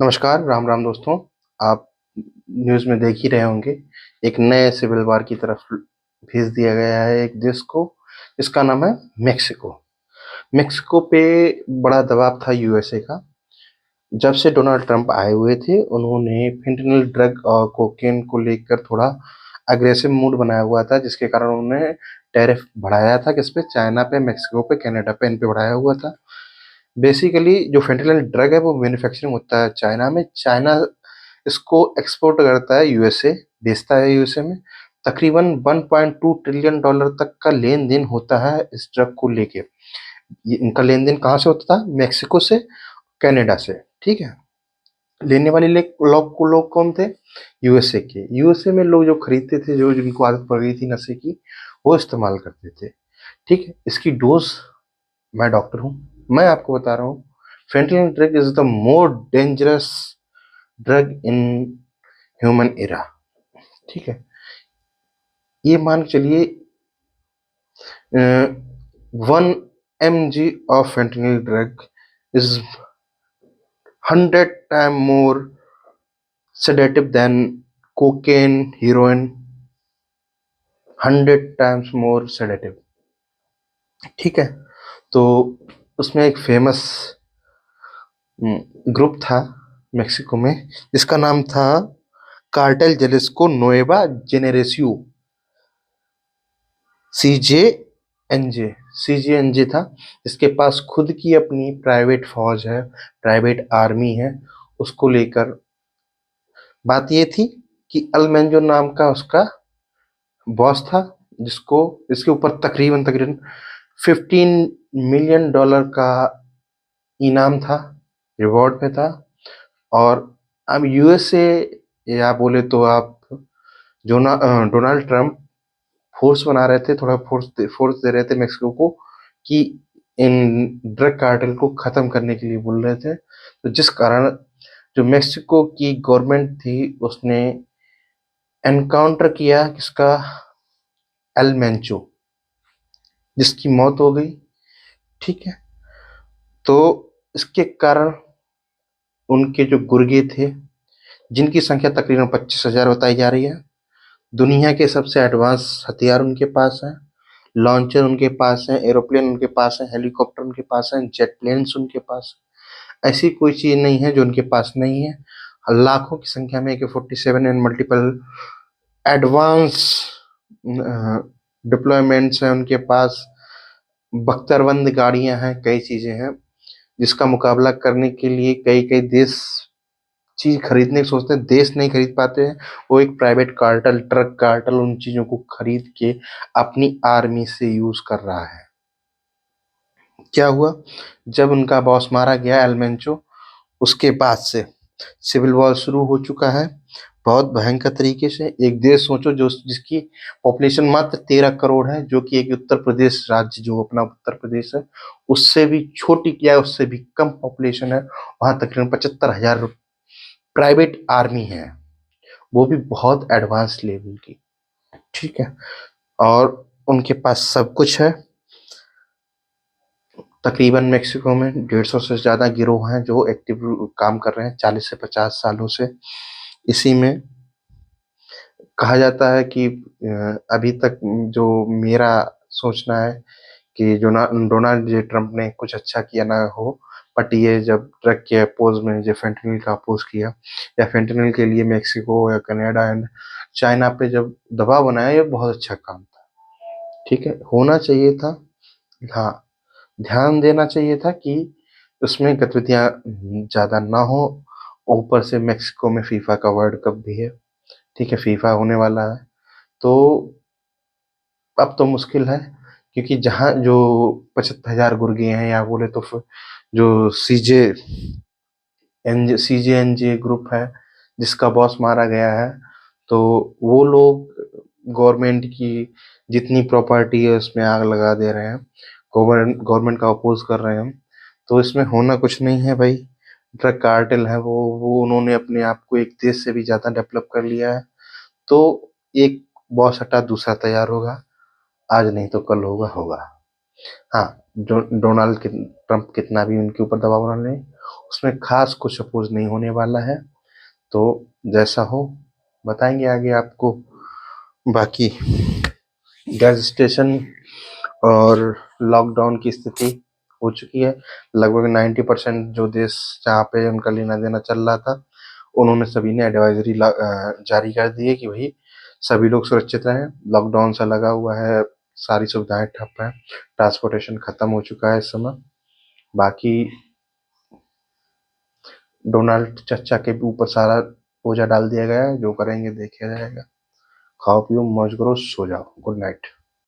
नमस्कार, राम राम दोस्तों। आप न्यूज़ में देख ही रहे होंगे, एक नए सिविल वार की तरफ भेज दिया गया है एक देश को, जिसका नाम है मेक्सिको। मेक्सिको पे बड़ा दबाव था यूएसए का। जब से डोनाल्ड ट्रंप आए हुए थे, उन्होंने फेंटेनिल ड्रग और कोकेन को लेकर थोड़ा अग्रेसिव मूड बनाया हुआ था, जिसके कारण उन्होंने टैरिफ बढ़ाया था, किस पे? चाइना पे, मेक्सिको पे, कनाडा पे, इन पे बढ़ाया हुआ था। बेसिकली जो फेंटेनिल ड्रग है वो मैन्युफैक्चरिंग होता है चाइना में। चाइना इसको एक्सपोर्ट करता है यूएसए, बेचता है यूएसए में। तकरीबन 1.2 ट्रिलियन डॉलर तक का लेन देन होता है इस ड्रग को लेके। इनका लेन देन कहाँ से होता था? मैक्सिको से, कनाडा से। ठीक है। लेने वाले लोग कौन थे? यूएसए के। यूएसए में लोग जो खरीदते थे, जो जिनको आदत पड़ गई थी नशे की, वो इस्तेमाल करते थे। ठीक है। इसकी डोज, मैं डॉक्टर हूँ, मैं आपको बता रहा हूँ, fentanyl drug is the more dangerous drug in human era. ठीक है। ये मान के चलिए 1 mg of fentanyl drug is 100 times more sedative than cocaine, heroin, 100 times more sedative। ठीक है। तो उसमें एक फेमस ग्रुप था मेक्सिको में, जिसका नाम था कार्टेल जेलिस्को नुएवा जेनेरेसियो, सीजेएनजे। सीजेएनजे था, इसके पास खुद की अपनी प्राइवेट फौज है, प्राइवेट आर्मी है। उसको लेकर बात ये थी कि अल्मेंजो नाम का उसका बॉस था, जिसको इसके ऊपर तकरीबन तकरीबन 15 मिलियन डॉलर का इनाम था, रिवॉर्ड में था। और अब यूएसए, या बोले तो आप डोनाल्ड ट्रंप फोर्स बना रहे थे, थोड़ा फोर्स दे रहे थे मेक्सिको को कि इन ड्रग कार्टेल को खत्म करने के लिए बोल रहे थे। तो जिस कारण जो मेक्सिको की गवर्नमेंट थी, उसने एनकाउंटर किया किसका? एल मेंचो, जिसकी मौत हो गई। ठीक है। तो इसके कारण उनके जो गुर्गे थे, जिनकी संख्या तकरीबन 25,000 बताई जा रही है, दुनिया के सबसे एडवांस हथियार उनके पास हैं, लॉन्चर उनके पास हैं, एरोप्लेन उनके पास हैं, हेलीकॉप्टर उनके पास हैं, जेट प्लेन्स उनके पास हैं। ऐसी कोई चीज़ नहीं है जो उनके पास नहीं है। लाखों की संख्या में AK-47 and multiple advance deployments हैं उनके पास। बख्तरबंद गाड़ियां हैं, कई चीज़ें हैं, जिसका मुकाबला करने के लिए कई कई देश चीज खरीदने की सोचते हैं, देश नहीं खरीद पाते हैं। वो एक प्राइवेट कार्टेल, ट्रक कार्टेल उन चीजों को खरीद के अपनी आर्मी से यूज कर रहा है। क्या हुआ? जब उनका बॉस मारा गया एलमेंचो, उसके बाद से सिविल वॉर शुरू हो चुका है, बहुत भयंकर तरीके से। एक देश सोचो जो जिसकी पॉपुलेशन मात्र 13 करोड़ है, जो कि एक उत्तर प्रदेश राज्य, जो अपना उत्तर प्रदेश है, उससे भी छोटी, क्या उससे भी कम पॉपुलेशन है। वहां तकरीबन 75,000 प्राइवेट आर्मी है, वो भी बहुत एडवांस लेवल की। ठीक है। और उनके पास सब कुछ है। तकरीबन मेक्सिको में 150 से ज़्यादा गिरोह हैं जो एक्टिव काम कर रहे हैं 40 से 50 सालों से इसी में। कहा जाता है कि अभी तक जो मेरा सोचना है कि जो डोनाल्ड जे ट्रंप ने कुछ अच्छा किया ना हो, बट ये जब ड्रग के अपोज में जो फेंटेनिल का अपोज किया, या फेंटेनिल के लिए मेक्सिको या कनाडा एंड चाइना पे जब दबाव बनाया, ये बहुत अच्छा काम था। ठीक है, होना चाहिए था। हाँ, ध्यान देना चाहिए था कि उसमें गतिविधियां ज़्यादा ना हो। ऊपर से मेक्सिको में फीफा का वर्ल्ड कप भी है। ठीक है, फीफा होने वाला है। तो अब तो मुश्किल है, क्योंकि जहाँ जो 75,000 गुर्गे हैं, या बोले तो फिर जो सीजेएनजे ग्रुप है, जिसका बॉस मारा गया है, तो वो लोग गवर्नमेंट की जितनी प्रॉपर्टी है उसमें आग लगा दे रहे हैं, गवर्नमेंट का अपोज कर रहे हैं। तो इसमें होना कुछ नहीं है भाई। ड्रग कार्टेल है वो उन्होंने अपने आप को एक देश से भी ज्यादा डेवलप कर लिया है। तो एक बॉस हटा दूसरा तैयार होगा, आज नहीं तो कल होगा होगा। हाँ, जो डोनाल्ड ट्रंप कितना भी उनके ऊपर दबाव बना लें, उसमें खास कुछ अपोज नहीं होने वाला है। तो जैसा हो बताएंगे आगे आपको। बाकी गैस स्टेशन और लॉकडाउन की स्थिति हो चुकी है। लगभग 90% जो देश जहाँ पे उनका लेना देना चल रहा था, उन्होंने सभी ने एडवाइजरी जारी कर दी है कि भाई सभी लोग सुरक्षित रहें। लॉकडाउन सा लगा हुआ है, सारी सुविधाएं ठप हैं, ट्रांसपोर्टेशन खत्म हो चुका है इस समय। बाकी डोनाल्ड चचा के ऊपर सारा बोझा डाल दिया गया है, जो करेंगे देखा जाएगा। खाओ पियो मौज करो सो जाओ, गुड नाइट।